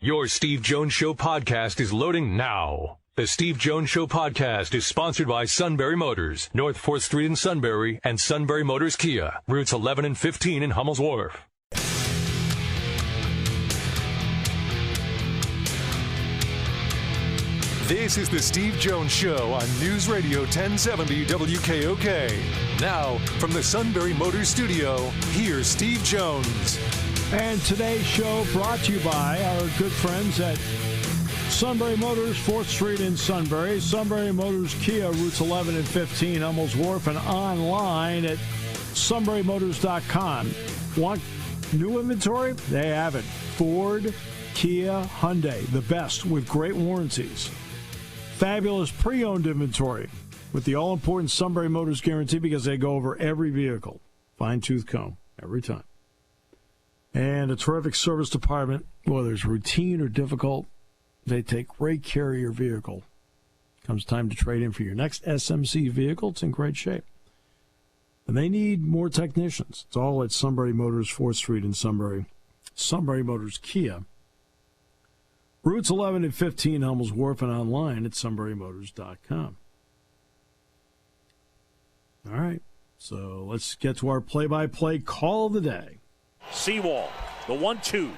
Your Steve Jones Show podcast is loading now. The Steve Jones Show podcast is sponsored by Sunbury Motors, North 4th Street in Sunbury, and Sunbury Motors Kia, routes 11 and 15 in Hummel's Wharf. This is the Steve Jones Show on News Radio 1070 WKOK. Now, from the Sunbury Motors Studio, here's Steve Jones. And today's show brought to you by our good friends at Sunbury Motors, 4th Street in Sunbury, Sunbury Motors Kia, routes 11 and 15, Hummel's Wharf, and online at sunburymotors.com. Want new inventory? They have it. Ford, Kia, Hyundai, the best with great warranties. Fabulous pre-owned inventory with the all-important Sunbury Motors guarantee because they go over every vehicle. Fine-tooth comb every time. And a terrific service department, whether it's routine or difficult, they take great care of your vehicle. Comes time to trade in for your next SMC vehicle, it's in great shape. And they need more technicians. It's all at Sunbury Motors, 4th Street in Sunbury. Sunbury Motors Kia. Routes 11 and 15, Hummel's Wharf, and online at sunburymotors.com. All right, so let's get to our play-by-play call of the day. Seawall, the 1-2.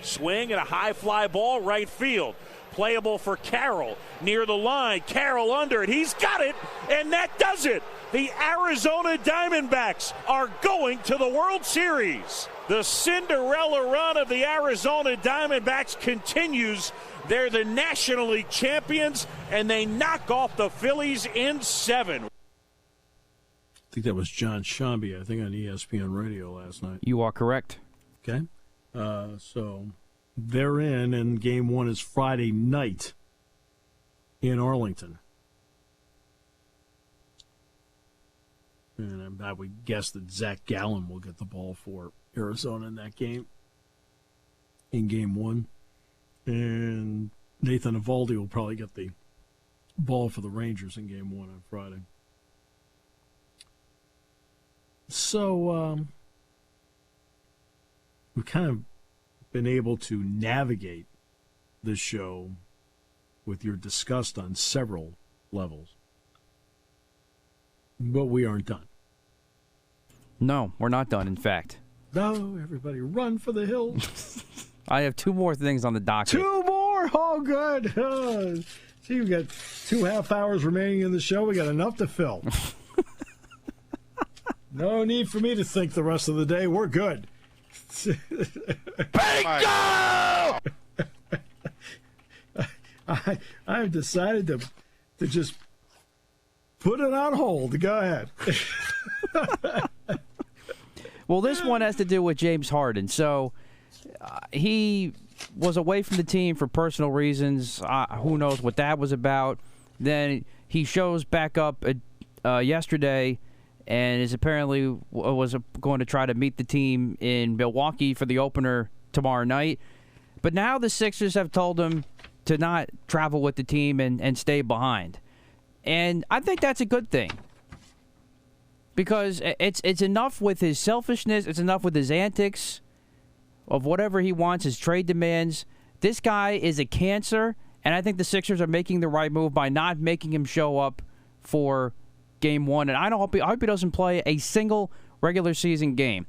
Swing and a high fly ball, right field. Playable for Carroll, near the line. Carroll under it. He's got it, and that does it. The Arizona Diamondbacks are going to the World Series. The Cinderella run of the Arizona Diamondbacks continues. They're the National League champions, and they knock off the Phillies in 7. I think that was John Shambi, I think, on ESPN Radio last night. You are correct. Okay. So they're in, and game one is Friday night in Arlington. And I would guess that Zach Gallen will get the ball for Arizona in that game, in game one. And Nathan Eovaldi will probably get the ball for the Rangers in game one on Friday. So we've kind of been able to navigate this show with your disgust on several levels. But we aren't done. No, we're not done, in fact. No, everybody run for the hills. I have two more things on the docket. Two more? Oh, good. See, we've got 2.5 hours remaining in the show. We got enough to fill. No need for me to think the rest of the day. We're good. Bingo! I've decided to just put it on hold. Go ahead. Well, this one has to do with James Harden. So he was away from the team for personal reasons. Who knows what that was about. Then he shows back up yesterday and is apparently was going to try to meet the team in Milwaukee for the opener tomorrow night. But now the Sixers have told him to not travel with the team and stay behind. And I think that's a good thing. Because it's enough with his selfishness, it's enough with his antics of whatever he wants, his trade demands. This guy is a cancer, and I think the Sixers are making the right move by not making him show up for game one. And I hope he doesn't play a single regular season game.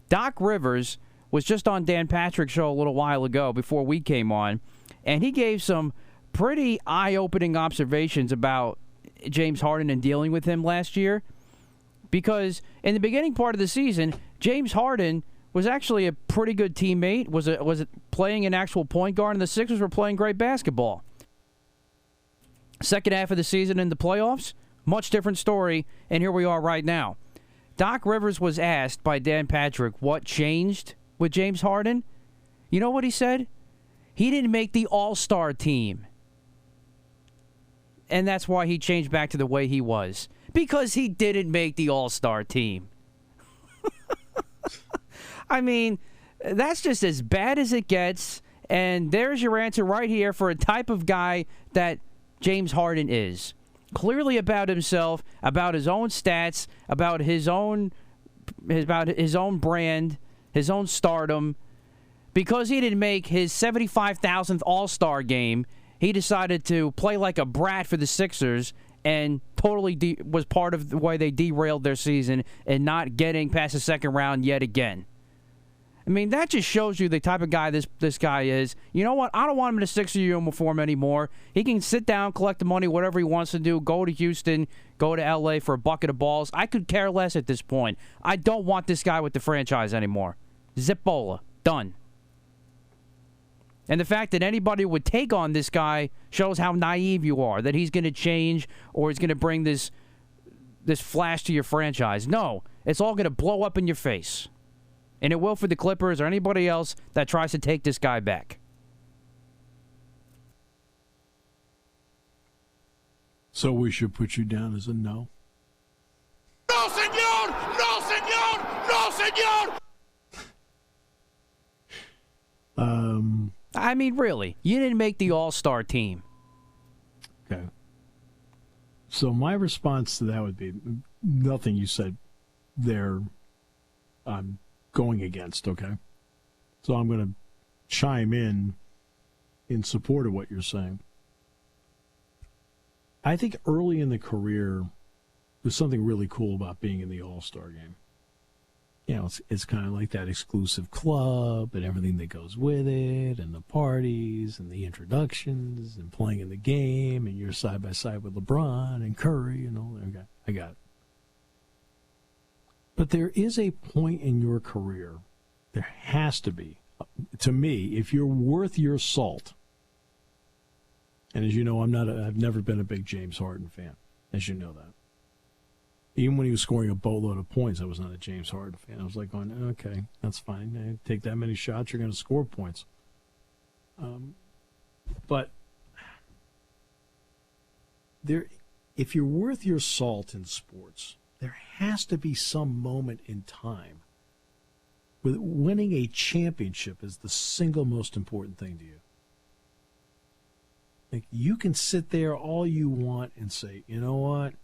Doc Rivers was just on Dan Patrick's show a little while ago before we came on, and he gave some pretty eye-opening observations about James Harden and dealing with him last year. Because in the beginning part of the season, James Harden was actually a pretty good teammate, was playing an actual point guard, and the Sixers were playing great basketball. Second half of the season in the playoffs, much different story, and here we are right now. Doc Rivers was asked by Dan Patrick what changed with James Harden. You know what he said? He didn't make the All-Star team. And that's why he changed back to the way he was. Because he didn't make the All-Star team. I mean, that's just as bad as it gets. And there's your answer right here for a type of guy that James Harden is. Clearly about himself, about his own stats, about his own brand, his own stardom. because he didn't make his 75,000th All-Star game, he decided to play like a brat for the Sixers and totally was part of the way they derailed their season and not getting past the second round yet again. I mean, that just shows you the type of guy this guy is. You know what? I don't want him in a Sixer uniform anymore. He can sit down, collect the money, whatever he wants to do, go to Houston, go to L.A. for a bucket of balls. I could care less at this point. I don't want this guy with the franchise anymore. Zippola. Done. And the fact that anybody would take on this guy shows how naive you are, that he's going to change or he's going to bring this flash to your franchise. No, it's all going to blow up in your face. And it will for the Clippers or anybody else that tries to take this guy back. So we should put you down as a no? No, senor! No, senor! No, senor! I mean, really, you didn't make the All-Star team. Okay. So my response to that would be nothing you said there I'm going against, okay? So I'm going to chime in support of what you're saying. I think early in the career, there's something really cool about being in the All-Star game. You know, it's kind of like that exclusive club and everything that goes with it, and the parties and the introductions and playing in the game, and you're side by side with LeBron and Curry and all that. Okay, I got it. But there is a point in your career, there has to be, to me, if you're worth your salt. And as you know, I've never been a big James Harden fan, as you know that. Even when he was scoring a boatload of points, I was not a James Harden fan. I was like going, okay, that's fine. Take that many shots, you're going to score points. But if you're worth your salt in sports, there has to be some moment in time where winning a championship is the single most important thing to you. Like, you can sit there all you want and say, you know what?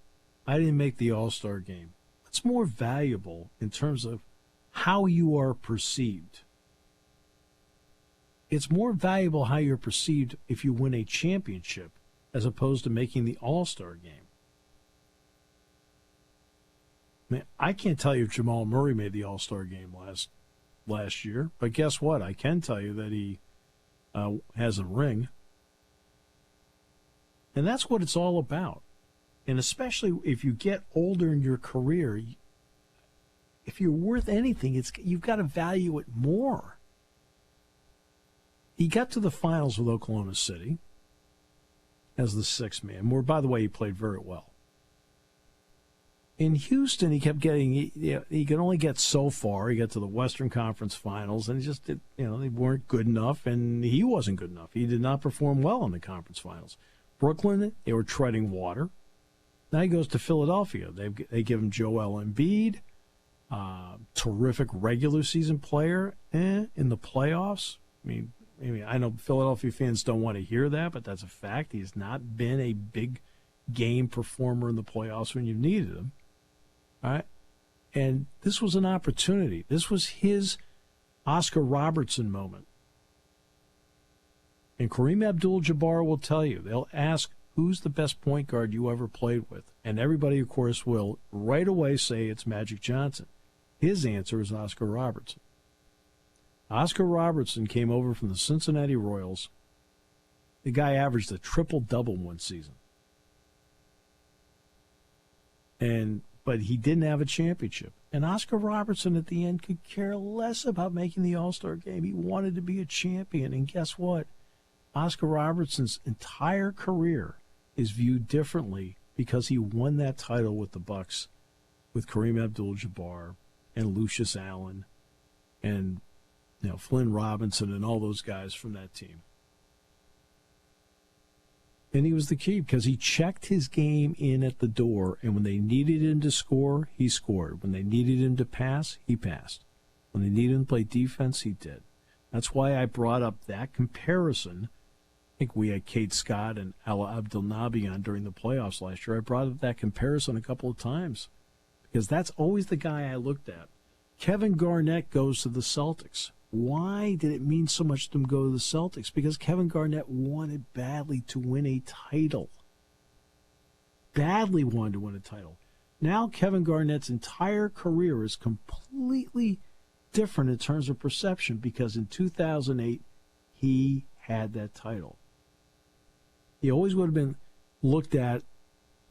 I didn't make the All-Star game. What's more valuable in terms of how you are perceived? It's more valuable how you're perceived if you win a championship as opposed to making the All-Star game. I mean, I can't tell you if Jamal Murray made the All-Star game last year, but guess what? I can tell you that he has a ring. And that's what it's all about. And especially if you get older in your career, if you're worth anything, you've got to value it more. He got to the finals with Oklahoma City as the sixth man, where, by the way, he played very well. In Houston, he kept getting, he could only get so far. He got to the Western Conference Finals, and they weren't good enough, and he wasn't good enough. He did not perform well in the conference finals. Brooklyn, they were treading water. Now he goes to Philadelphia. They give him Joel Embiid, terrific regular season player. In the playoffs, I mean, I know Philadelphia fans don't want to hear that, but that's a fact. He has not been a big game performer in the playoffs when you needed him. All right? And this was an opportunity. This was his Oscar Robertson moment. And Kareem Abdul-Jabbar will tell you. They'll ask, who's the best point guard you ever played with? And everybody, of course, will right away say it's Magic Johnson. His answer is Oscar Robertson. Oscar Robertson came over from the Cincinnati Royals. The guy averaged a triple-double one season. But he didn't have a championship. And Oscar Robertson, at the end, could care less about making the All-Star game. He wanted to be a champion. And guess what? Oscar Robertson's entire career is viewed differently because he won that title with the Bucks, with Kareem Abdul-Jabbar and Lucius Allen and Flynn Robinson and all those guys from that team. And he was the key because he checked his game in at the door, and when they needed him to score, he scored. When they needed him to pass, he passed. When they needed him to play defense, he did. That's why I brought up that comparison. I think we had Kate Scott and Ala Abdelnaby on during the playoffs last year. I brought up that comparison a couple of times because that's always the guy I looked at. Kevin Garnett goes to the Celtics. Why did it mean so much to him go to the Celtics? Because Kevin Garnett wanted badly to win a title. Badly wanted to win a title. Now Kevin Garnett's entire career is completely different in terms of perception because in 2008, he had that title. He always would have been looked at,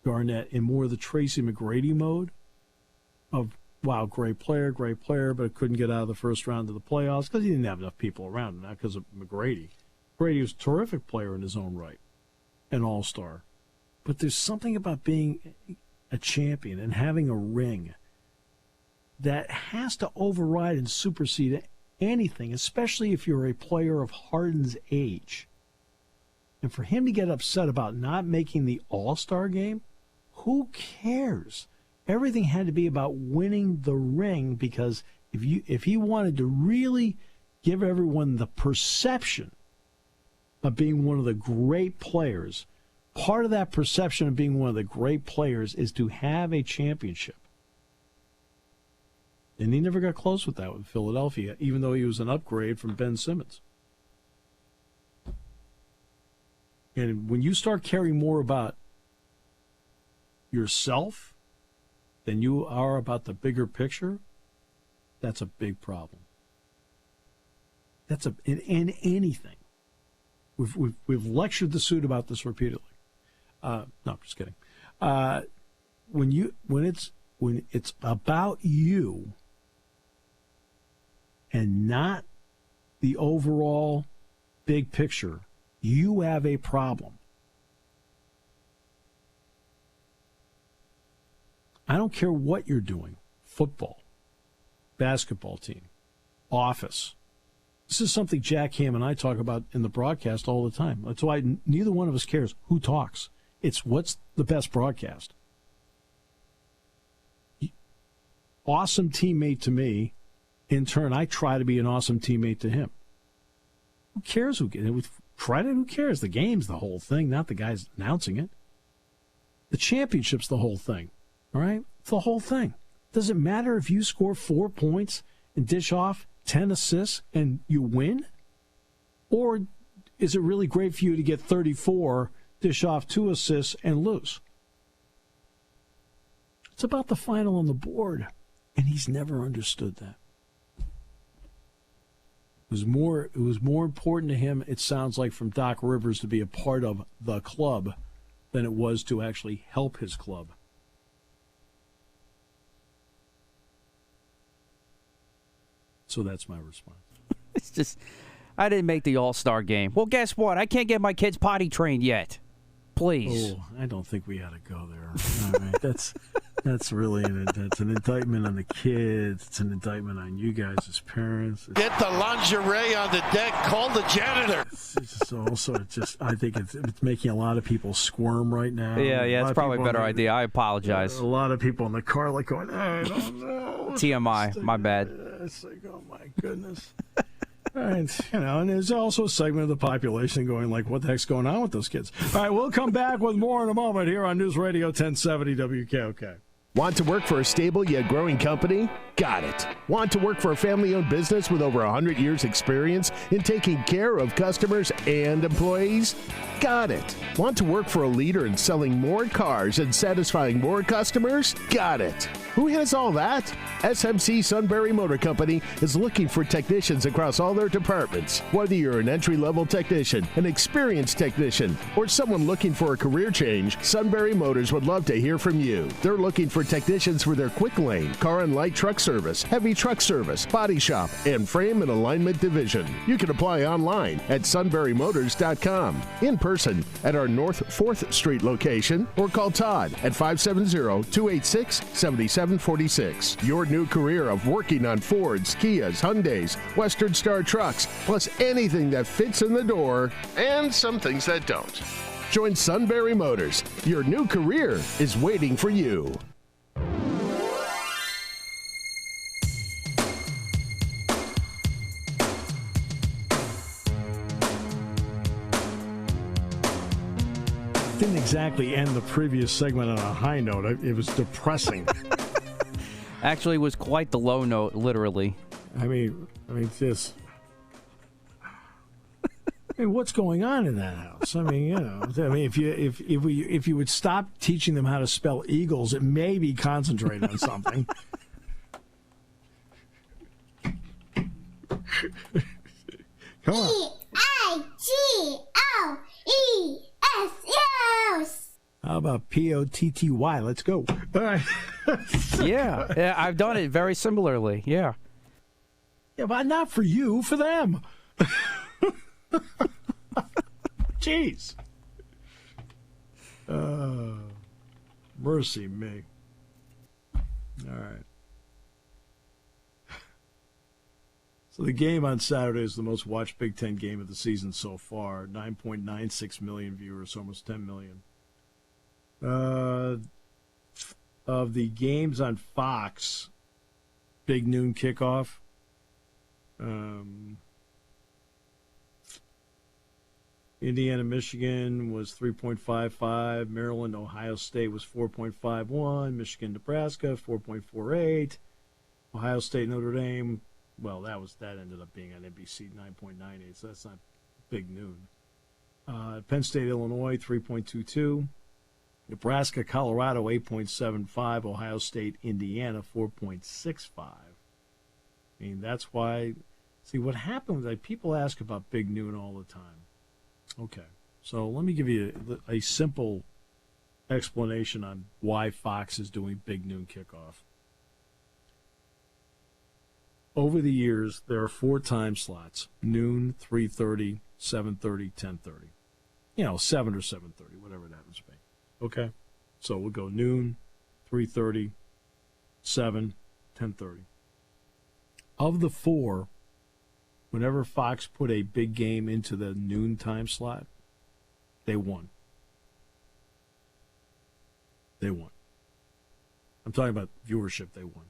Garnett, in more of the Tracy McGrady mode of, wow, great player, but couldn't get out of the first round of the playoffs because he didn't have enough people around him, not because of McGrady. McGrady was a terrific player in his own right, an all-star. But there's something about being a champion and having a ring that has to override and supersede anything, especially if you're a player of Harden's age. And for him to get upset about not making the All-Star game, who cares? Everything had to be about winning the ring because if he wanted to really give everyone the perception of being one of the great players, part of that perception of being one of the great players is to have a championship. And he never got close with that with Philadelphia, even though he was an upgrade from Ben Simmons. And when you start caring more about yourself than you are about the bigger picture, that's a big problem. That's in anything. We've lectured the suit about this repeatedly. No, I'm just kidding. When it's about you and not the overall big picture, you have a problem. I don't care what you're doing, football, basketball team, office. This is something Jack Ham and I talk about in the broadcast all the time. That's why neither one of us cares who talks. It's what's the best broadcast. Awesome teammate to me. In turn, I try to be an awesome teammate to him. Who cares who gets credit? Who cares? The game's the whole thing, not the guys announcing it. The championship's the whole thing. All right? It's the whole thing. Does it matter if you score 4 points and dish off 10 assists and you win? Or is it really great for you to get 34, dish off 2 assists, and lose? It's about the final on the board, and he's never understood that. It was more important to him, it sounds like, from Doc Rivers to be a part of the club than it was to actually help his club. So that's my response. It's just, I didn't make the All-Star game. Well, guess what? I can't get my kids potty trained yet. Please. Oh, I don't think we ought to go there. All right, that's really that's an indictment on the kids. It's an indictment on you guys as parents. Get the lingerie on the deck. Call the janitor. It's also I think it's making a lot of people squirm right now. Yeah, it's probably a better idea. I apologize. A lot of people in the car like going, I don't know. TMI, my bad. It's like, oh my goodness. And, and there's also a segment of the population going like, what the heck's going on with those kids? All right, we'll come back with more in a moment here on News Radio 1070 WKOK. Want to work for a stable yet growing company? Got it. Want to work for a family-owned business with over 100 years experience in taking care of customers and employees? Got it. Want to work for a leader in selling more cars and satisfying more customers? Got it. Who has all that? SMC Sunbury Motor Company is looking for technicians across all their departments. Whether you're an entry-level technician, an experienced technician, or someone looking for a career change, Sunbury Motors would love to hear from you. They're looking for technicians for their quick lane, car and light truck service, heavy truck service, body shop, and frame and alignment division. You can apply online at sunburymotors.com, in person at our North 4th Street location, or call Todd at 570-286-7746. Your new career of working on Fords, Kias, Hyundais, Western Star trucks, plus anything that fits in the door, and some things that don't. Join Sunbury Motors. Your new career is waiting for you. Didn't exactly end the previous segment on a high note. It was depressing. Actually, it was quite the low note, literally. I mean, just I mean, what's going on in that house? I mean, if you would stop teaching them how to spell Eagles, it may be concentrate on something. Come on. E-I-G-O-E-S-S. How about P-O-T-T-Y? Let's go. All right. Yeah, I've done it very similarly. Yeah. Yeah, but not for you, for them. Jeez. Mercy me. All right. So the game on Saturday is the most watched Big Ten game of the season so far. 9.96 million viewers, almost 10 million. Of the games on Fox, Big Noon Kickoff, Indiana, Michigan was 3.55. Maryland, Ohio State was 4.51. Michigan, Nebraska, 4.48. Ohio State, Notre Dame, well, that ended up being on NBC, 9.98, so that's not Big Noon. Penn State, Illinois, 3.22. Nebraska, Colorado, 8.75. Ohio State, Indiana, 4.65. I mean, that's why. See, what happens, like, people ask about Big Noon all the time. Okay, so let me give you a simple explanation on why Fox is doing Big Noon Kickoff. Over the years, there are 4 time slots: noon, 3:30, 7:30, 10:30. 7 or 7:30, whatever it happens to be. Okay, so we'll go noon, 3:30, 7, 10:30. Of the 4, whenever Fox put a big game into the noon time slot, they won. They won. I'm talking about viewership, they won.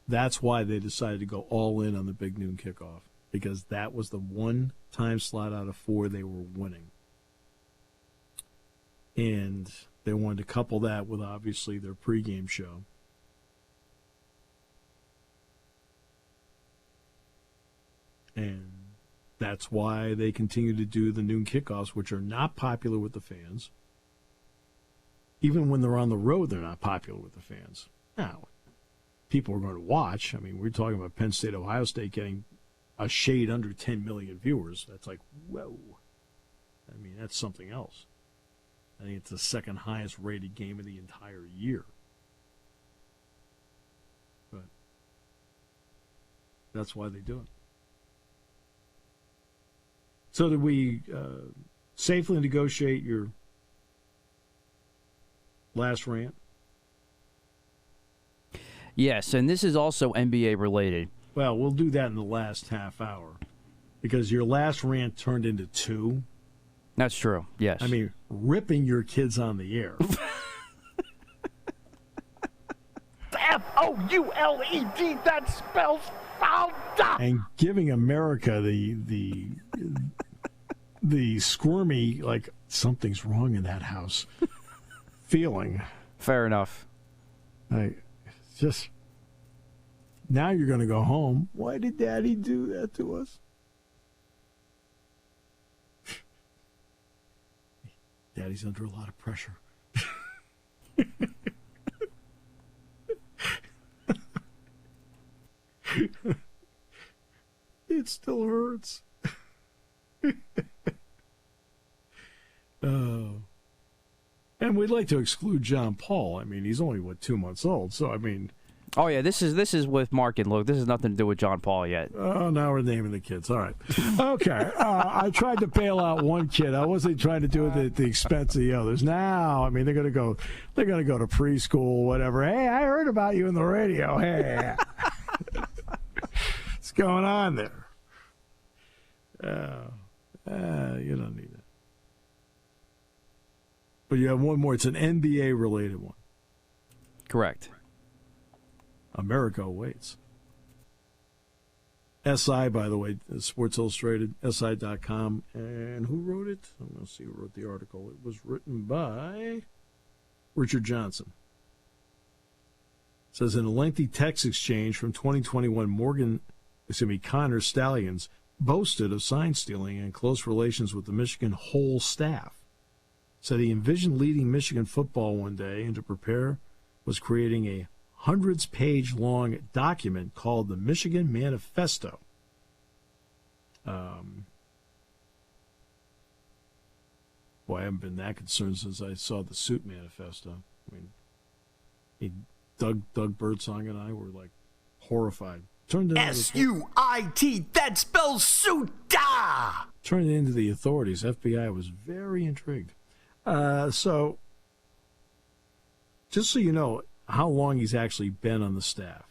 That's why they decided to go all in on the Big Noon Kickoff, because that was the one time slot out of 4 they were winning. And they wanted to couple that with, obviously, their pregame show. And that's why they continue to do the noon kickoffs, which are not popular with the fans. Even when they're on the road, they're not popular with the fans. Now, people are going to watch. I mean, we're talking about Penn State, Ohio State getting a shade under 10 million viewers. That's like, whoa. I mean, that's something else. I think it's the second highest rated game of the entire year. But that's why they do it. So did we safely negotiate your last rant? Yes, and this is also NBA related. Well, we'll do that in the last half hour, because your last rant turned into 2. That's true, yes. I mean, ripping your kids on the air. F-O-U-L-E-D, that spells foul. And giving America the squirmy, like, something's wrong in that house feeling. Fair enough. Just, now you're going to go home. Why did Daddy do that to us? Daddy's under a lot of pressure. It still hurts. And we'd like to exclude John Paul. I mean, he's only, 2 months old, so, I mean... Oh, yeah, this is with Mark and Luke. This has nothing to do with John Paul yet. Oh, now we're naming the kids. All right. Okay. I tried to bail out one kid. I wasn't trying to do it at the expense of the others. Now, I mean, they're going to go to preschool, whatever. Hey, I heard about you in the radio. Hey. What's going on there? You don't need it. But you have one more. It's an NBA-related one. Correct. America awaits. SI, by the way, Sports Illustrated, SI.com. And who wrote it? I'm going to see who wrote the article. It was written by Richard Johnson. It says, in a lengthy text exchange from 2021 Connor Stallions, boasted of sign stealing and close relations with the Michigan whole staff. Said he envisioned leading Michigan football one day, and to prepare was creating a hundreds-page-long document called the Michigan Manifesto. Boy, I haven't been that concerned since I saw the Suit Manifesto. I mean, Doug Birdsong and I were like horrified. S-U-I-T, that spells suit-da! Turned it into the authorities. FBI was very intrigued. So, just so you know how long he's actually been on the staff,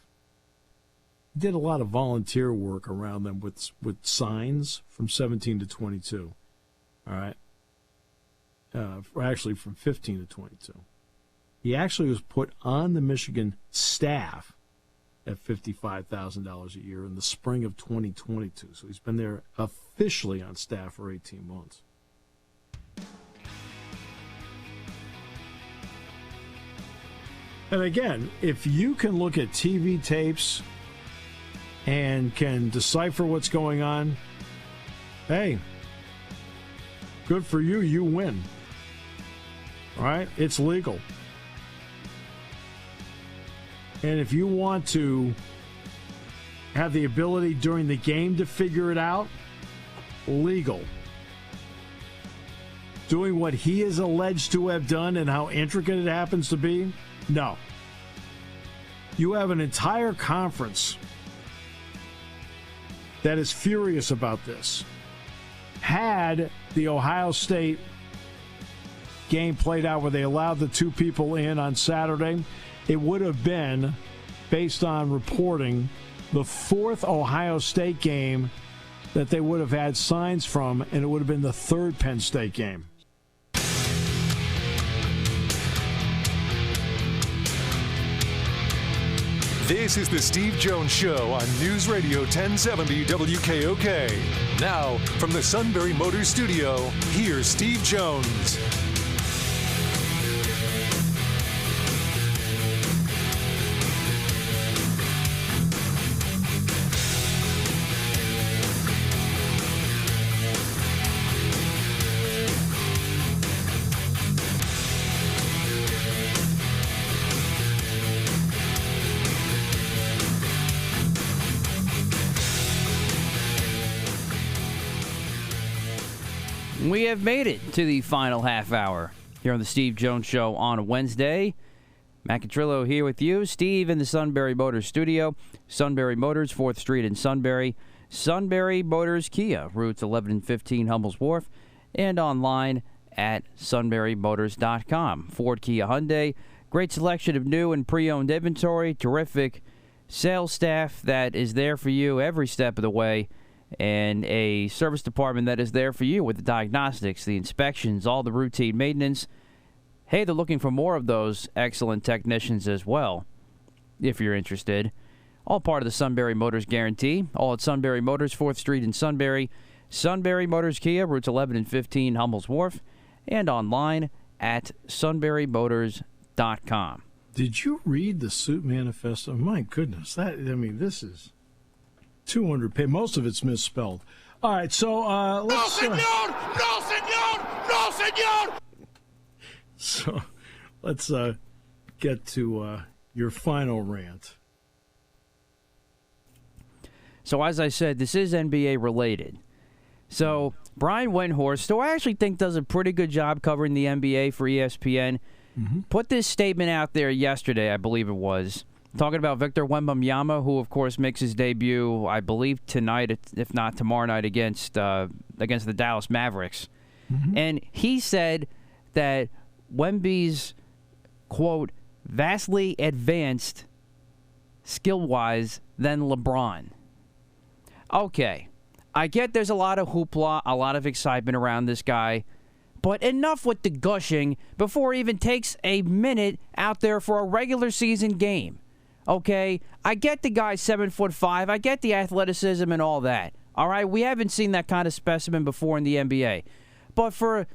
he did a lot of volunteer work around them with signs from 17 to 22. All right? Actually, from 15 to 22. He actually was put on the Michigan staff at $55,000 a year in the spring of 2022. So he's been there officially on staff for 18 months. And again, if you can look at TV tapes and can decipher what's going on, hey, good for you, you win. All right? It's legal. And if you want to have the ability during the game to figure it out, legal. Doing what he is alleged to have done and how intricate it happens to be, no. You have an entire conference that is furious about this. Had the Ohio State game played out where they allowed the two people in on Saturday, it would have been, based on reporting, the fourth Ohio State game that they would have had signs from, and it would have been the third Penn State game. This is the Steve Jones Show on News Radio 1070 WKOK. Now, from the Sunbury Motors Studio, here's Steve Jones. We have made it to the final half hour here on the Steve Jones Show on a Wednesday. Matt Catrillo here with you. Steve in the Sunbury Motors studio. Sunbury Motors, 4th Street in Sunbury. Sunbury Motors Kia, routes 11 and 15 Hummel's Wharf. And online at sunburymotors.com. Ford, Kia, Hyundai. Great selection of new and pre-owned inventory. Terrific sales staff that is there for you every step of the way. And a service department that is there for you with the diagnostics, the inspections, all the routine maintenance. Hey, they're looking for more of those excellent technicians as well, if you're interested. All part of the Sunbury Motors guarantee. All at Sunbury Motors, 4th Street in Sunbury. Sunbury Motors Kia, routes 11 and 15 Hummel's Wharf. And online at sunburymotors.com. Did you read the Suit Manifesto? My goodness, this is 200 pages. Most of it's misspelled. All right, so let's... No, senor! No, senor! No, senor! So let's get to your final rant. So as I said, this is NBA related. So Brian Windhorst, who I actually think does a pretty good job covering the NBA for ESPN, put this statement out there yesterday, I believe it was, talking about Victor Wembanyama, who, of course, makes his debut, I believe, tonight, if not tomorrow night, against the Dallas Mavericks. And he said that Wemby's, quote, vastly advanced skill-wise than LeBron. Okay, I get there's a lot of hoopla, a lot of excitement around this guy, but enough with the gushing before he even takes a minute out there for a regular season game. Okay, I get the guy's 7'5", I get the athleticism and all that. All right, we haven't seen that kind of specimen before in the NBA. But for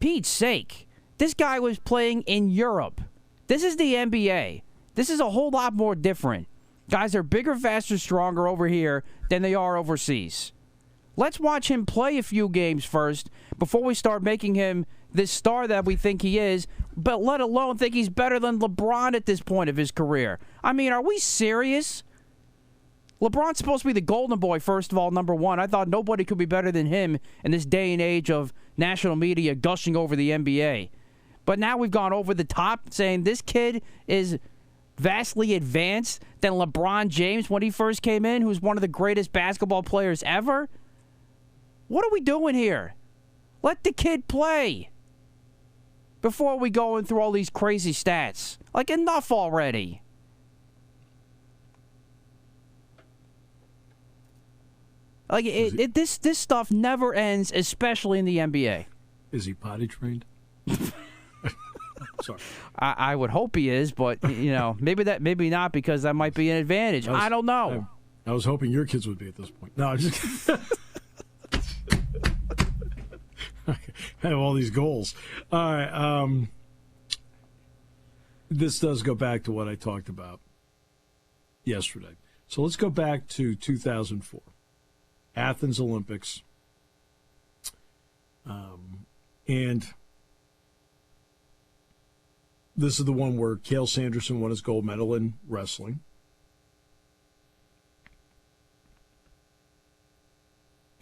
Pete's sake, this guy was playing in Europe. This is the NBA. This is a whole lot more different. Guys are bigger, faster, stronger over here than they are overseas. Let's watch him play a few games first before we start making him this star that we think he is, but let alone think he's better than LeBron at this point of his career. I mean, are we serious? LeBron's supposed to be the golden boy, first of all, number one. I thought nobody could be better than him in this day and age of national media gushing over the NBA. But now we've gone over the top saying this kid is vastly advanced than LeBron James when he first came in, who's one of the greatest basketball players ever. What are we doing here? Let the kid play before we go through all these crazy stats. Like, enough already. Like, this stuff never ends, especially in the NBA. Is he potty trained? Sorry. I would hope he is, but, maybe not, because that might be an advantage. I don't know. I was hoping your kids would be at this point. No, I'm just I have all these goals. All right. This does go back to what I talked about yesterday. So let's go back to 2004. Athens Olympics. And this is the one where Cale Sanderson won his gold medal in wrestling.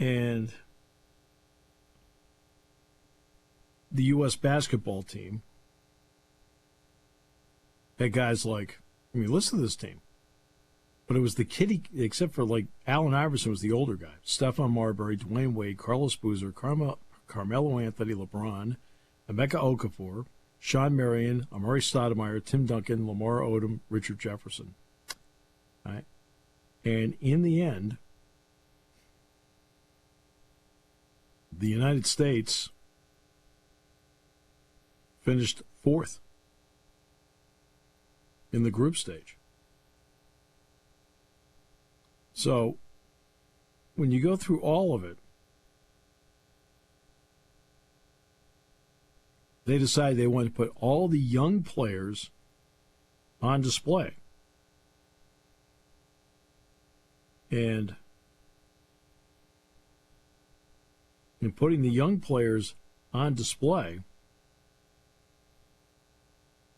And the U.S. basketball team had guys like, listen to this team. But it was the kiddie, except for like Allen Iverson was the older guy. Stephon Marbury, Dwayne Wade, Carlos Boozer, Carmelo Anthony, LeBron, Emeka Okafor, Sean Marion, Amari Stoudemire, Tim Duncan, Lamar Odom, Richard Jefferson. All right. And in the end, the United States finished fourth in the group stage. So, when you go through all of it, they decided they wanted to put all the young players on display. And in putting the young players on display,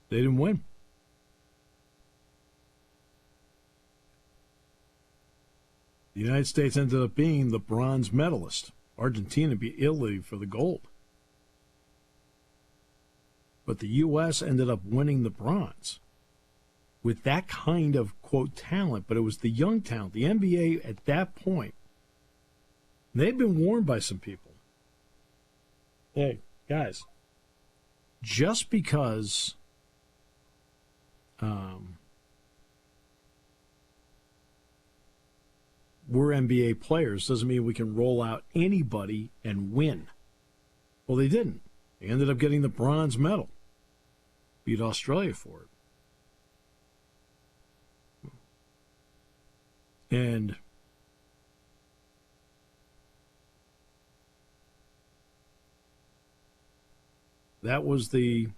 they didn't win. The United States ended up being the bronze medalist. Argentina beat Italy for the gold. But the U.S. ended up winning the bronze with that kind of, quote, talent. But it was the young talent. The NBA at that point, they'd been warned by some people. Hey, guys, just because we're NBA players doesn't mean we can roll out anybody and win. Well, they didn't. They ended up getting the bronze medal. Beat Australia for it. And that was the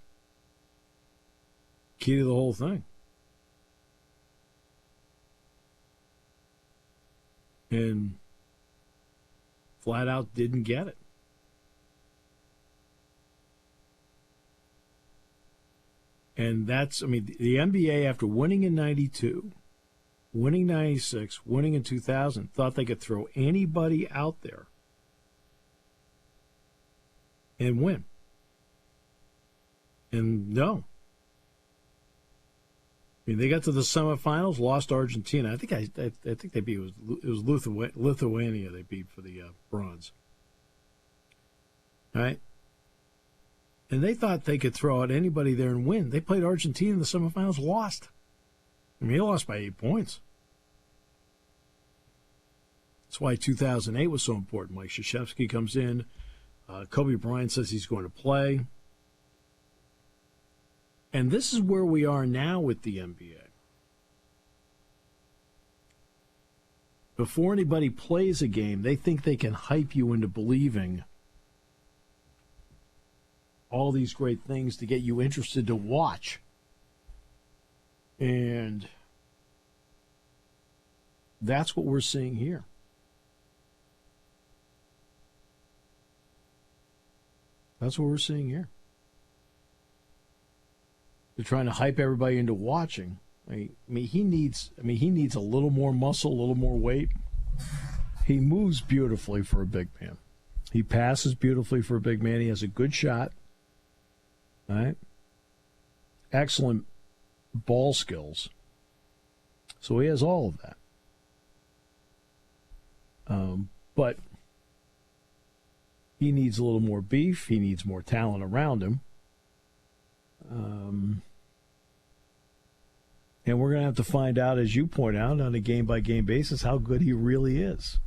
key to the whole thing. And flat out didn't get it. And that's, the NBA, after winning in 92, winning 96, winning in 2000, thought they could throw anybody out there and win. And no. They got to the semifinals, lost Argentina. I think they beat it was Lithuania they beat for the bronze. All right, and they thought they could throw out anybody there and win. They played Argentina in the semifinals, lost. They lost by 8 points. That's why 2008 was so important. Mike Krzyzewski comes in. Kobe Bryant says he's going to play. And this is where we are now with the NBA. Before anybody plays a game, they think they can hype you into believing all these great things to get you interested to watch. And that's what we're seeing here. That's what we're seeing here. They're trying to hype everybody into watching. I mean, he needs a little more muscle, a little more weight. He moves beautifully for a big man. He passes beautifully for a big man. He has a good shot. All right? Excellent ball skills. So he has all of that. But he needs a little more beef. He needs more talent around him. And we're going to have to find out, as you point out, on a game-by-game basis, how good he really is.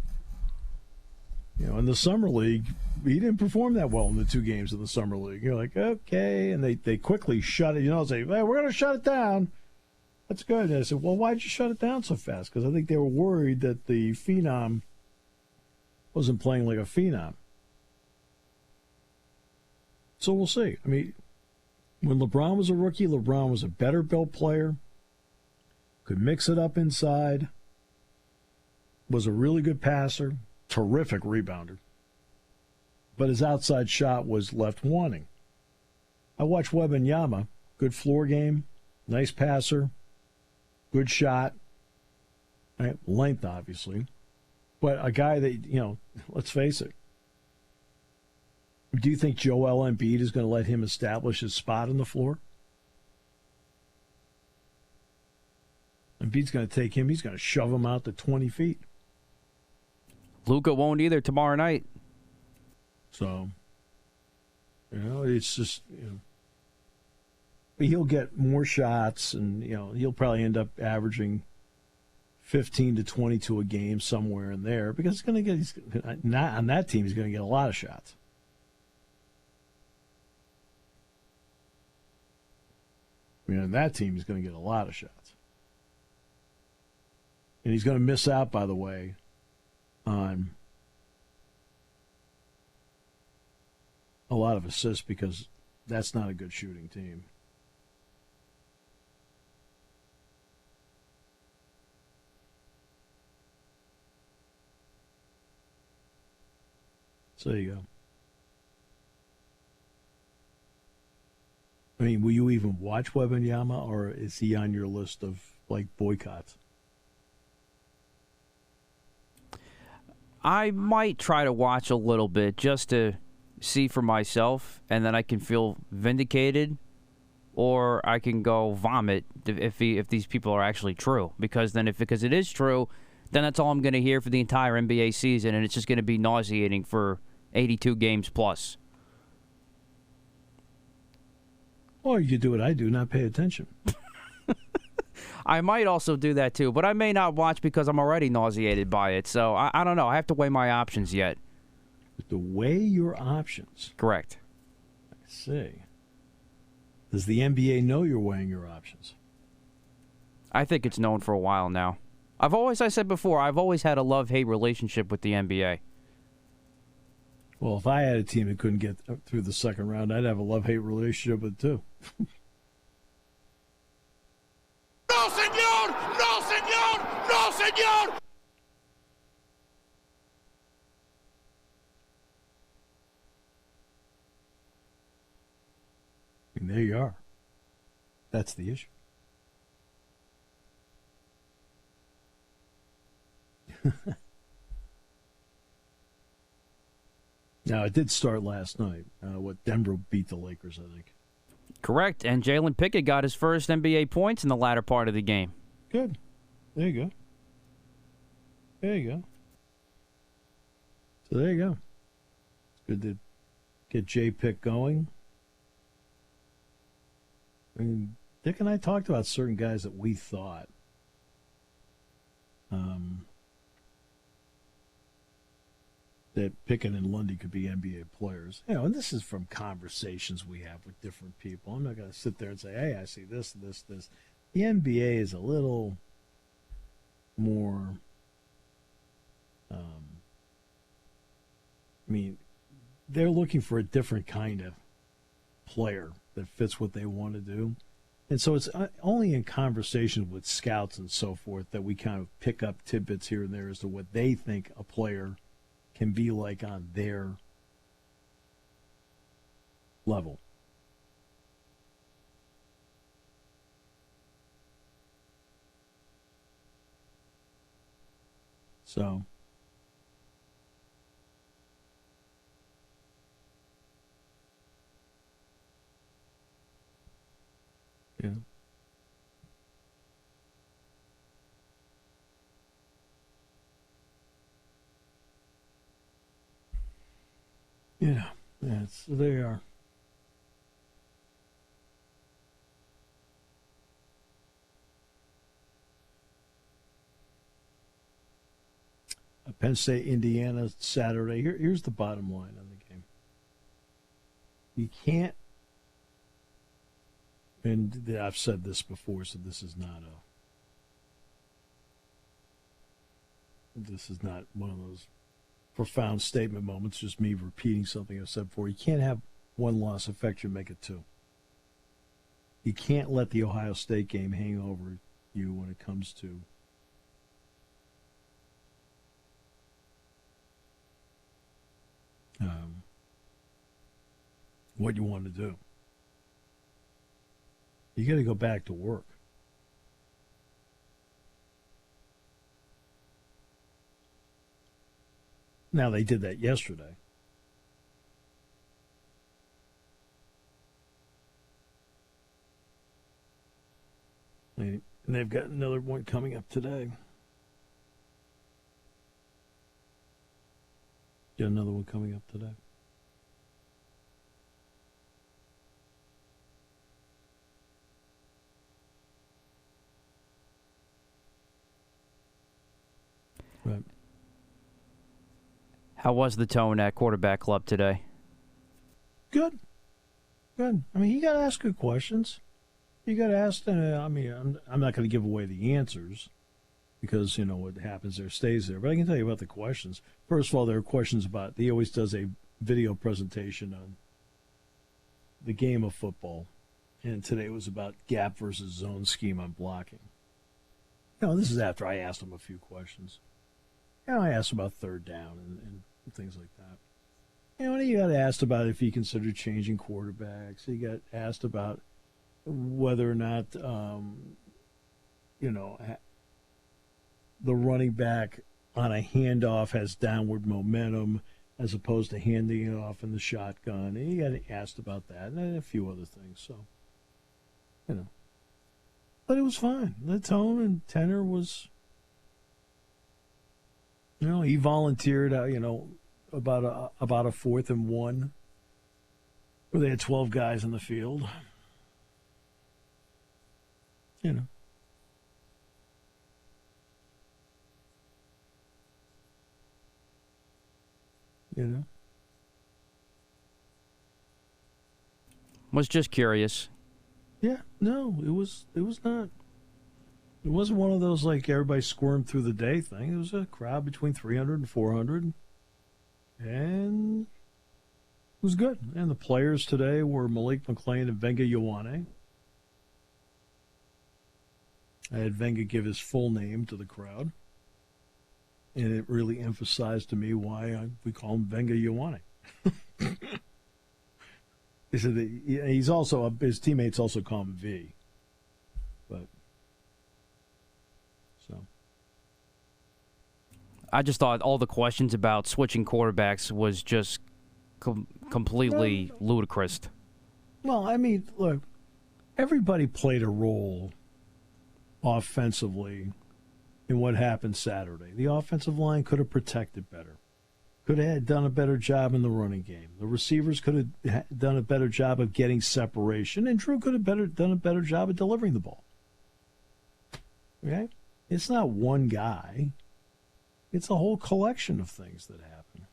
You know, in the Summer League, he didn't perform that well in the 2 games of the Summer League. You're like, okay. And they quickly shut it. You know, say, hey, we're going to shut it down. That's good. And I said, well, why'd you shut it down so fast? Because I think they were worried that the Phenom wasn't playing like a Phenom. So we'll see. I mean, when LeBron was a rookie, LeBron was a better built player. Could mix it up inside. Was a really good passer. Terrific rebounder. But his outside shot was left wanting. I watched Wembanyama. Good floor game. Nice passer. Good shot. Right? Length, obviously. But a guy that, you know, let's face it. Do you think Joel Embiid is going to let him establish his spot on the floor? Embiid's going to take him. He's going to shove him out to 20 feet. Luka won't either tomorrow night. So, you know, it's just, you know, he'll get more shots, and, you know, he'll probably end up averaging 15 to 22 a game somewhere in there, because he's not on that team. He's going to get a lot of shots. I mean, on that team, he's going to get a lot of shots. And he's going to miss out, by the way, on a lot of assists, because that's not a good shooting team. So there you go. I mean, will you even watch Wembanyama, or is he on your list of, like, boycotts? I might try to watch a little bit just to see for myself, and then I can feel vindicated, or I can go vomit if these people are actually true. Because it is true, then that's all I'm going to hear for the entire NBA season, and it's just going to be nauseating for 82 games plus. Or you could do what I do, not pay attention. I might also do that too, but I may not watch because I'm already nauseated by it. So I don't know. I have to weigh my options yet. To weigh your options? Correct. I see. Does the NBA know you're weighing your options? I think it's known for a while now. I said before, I've always had a love-hate relationship with the NBA. Well, if I had a team that couldn't get through the second round, I'd have a love-hate relationship with it too. No, senor! No, senor! No, senor! And there you are. That's the issue. Now, it did start last night. Denver beat the Lakers, I think. Correct, and Jalen Pickett got his first NBA points in the latter part of the game. Good. There you go. There you go. So there you go. It's good to get J-Pick going. I mean, Dick and I talked about certain guys that we thought that Pickett and Lundy could be NBA players. You know, and this is from conversations we have with different people. I'm not going to sit there and say, hey, I see this. The NBA is a little more, I mean, they're looking for a different kind of player that fits what they want to do. And so it's only in conversations with scouts and so forth that we kind of pick up tidbits here and there as to what they think a player can be like on their level. So, yeah. Yeah, they are. Penn State, Indiana, Saturday. Here's the bottom line on the game. You can't, and I've said this before, so this is not one of those profound statement moments, just me repeating something I've said before. You can't have one loss affect you and make it two. You can't let the Ohio State game hang over you when it comes to what you want to do. You got to go back to work. Now, they did that yesterday. And they've got another one coming up today. Got another one coming up today. Right. How was the tone at quarterback club today? Good. Good. I mean, you got to ask good questions. You got to ask, I'm not going to give away the answers because, what happens there stays there. But I can tell you about the questions. First of all, there are questions about, he always does a video presentation on the game of football. And today was about gap versus zone scheme on blocking. This is after I asked him a few questions. I asked about third down and things like that. He got asked about if he considered changing quarterbacks. He got asked about whether or not, the running back on a handoff has downward momentum as opposed to handing it off in the shotgun. And he got asked about that and a few other things. So, But it was fine. The tone and tenor was, he volunteered, about a 4th and 1 where they had 12 guys in the field. Was just curious. Yeah, no, it was not. It wasn't one of those like everybody squirmed through the day thing. It was a crowd between 300 and 400. And it was good. And the players today were Malik McClain and Venga Ioane. I had Venga give his full name to the crowd. And it really emphasized to me why we call him Venga Ioane. He said that he's also, his teammates also call him V. But, so. I just thought all the questions about switching quarterbacks was just completely ludicrous. Well, I mean, look, everybody played a role offensively in what happened Saturday. The offensive line could have protected better, could have done a better job in the running game. The receivers could have done a better job of getting separation, and Drew could have done a better job of delivering the ball. Okay? It's not one guy. It's a whole collection of things that happen.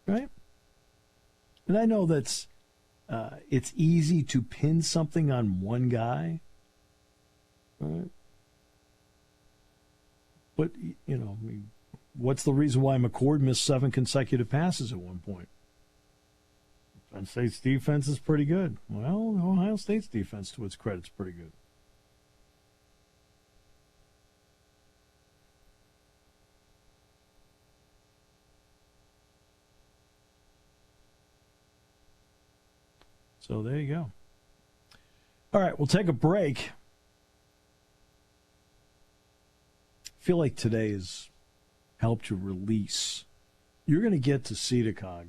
Right? And I know that's it's easy to pin something on one guy. Right? But, what's the reason why McCord missed 7 consecutive passes at one point? Penn State's defense is pretty good. Well, Ohio State's defense, to its credit, is pretty good. So there you go. All right, we'll take a break. I feel like today has helped you release. You're going to get to CEDACOG,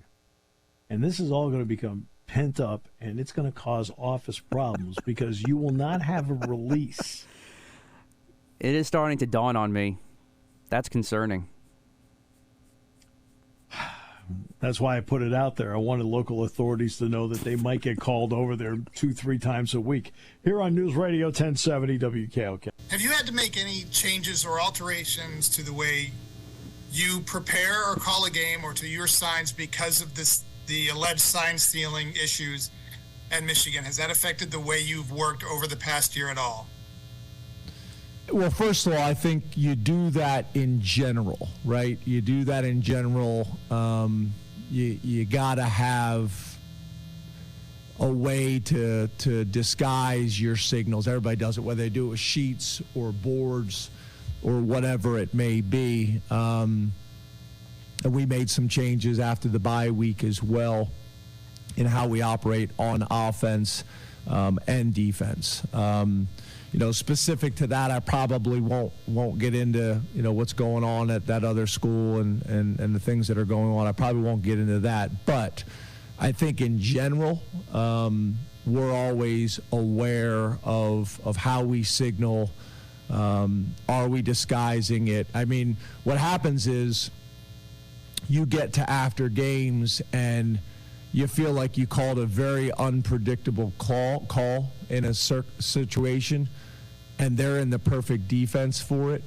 and this is all going to become pent up, and it's going to cause office problems because you will not have a release. It is starting to dawn on me. That's concerning. That's why I put it out there. I wanted local authorities to know that they might get called over there 2-3 times a week. Here on News Radio 1070 WKOK. Have you had to make any changes or alterations to the way you prepare or call a game or to your signs because of the alleged sign stealing issues at Michigan? Has that affected the way you've worked over the past year at all? Well, first of all, I think you do that in general, right? You do that in general. You got to have a way to disguise your signals. Everybody does it, whether they do it with sheets or boards or whatever it may be. And we made some changes after the bye week as well in how we operate on offense and defense. Specific to that, I probably won't get into, what's going on at that other school and the things that are going on. I probably won't get into that. But I think in general, we're always aware of how we signal. Are we disguising it? I mean, what happens is you get to after games and you feel like you called a very unpredictable call in a situation, and they're in the perfect defense for it.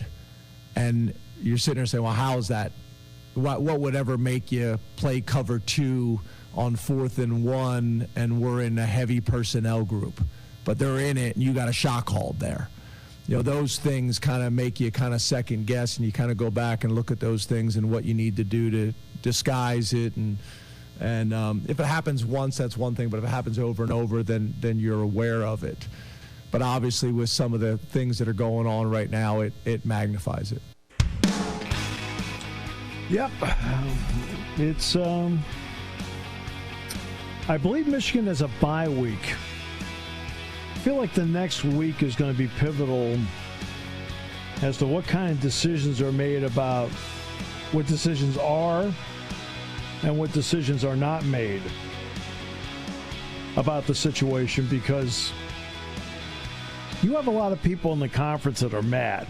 And you're sitting there saying, well, how is that? What would ever make you play cover 2 on 4th and 1 and we're in a heavy personnel group? But they're in it and you got a shot called there. Those things kind of make you kind of second guess, and you kind of go back and look at those things and what you need to do to disguise it. And if it happens once, that's one thing, but if it happens over and over, then you're aware of it. But obviously with some of the things that are going on right now, it magnifies it. Yep. It's, I believe Michigan has a bye week. I feel like the next week is going to be pivotal as to what kind of decisions are made about what decisions are and what decisions are not made about the situation, because you have a lot of people in the conference that are mad.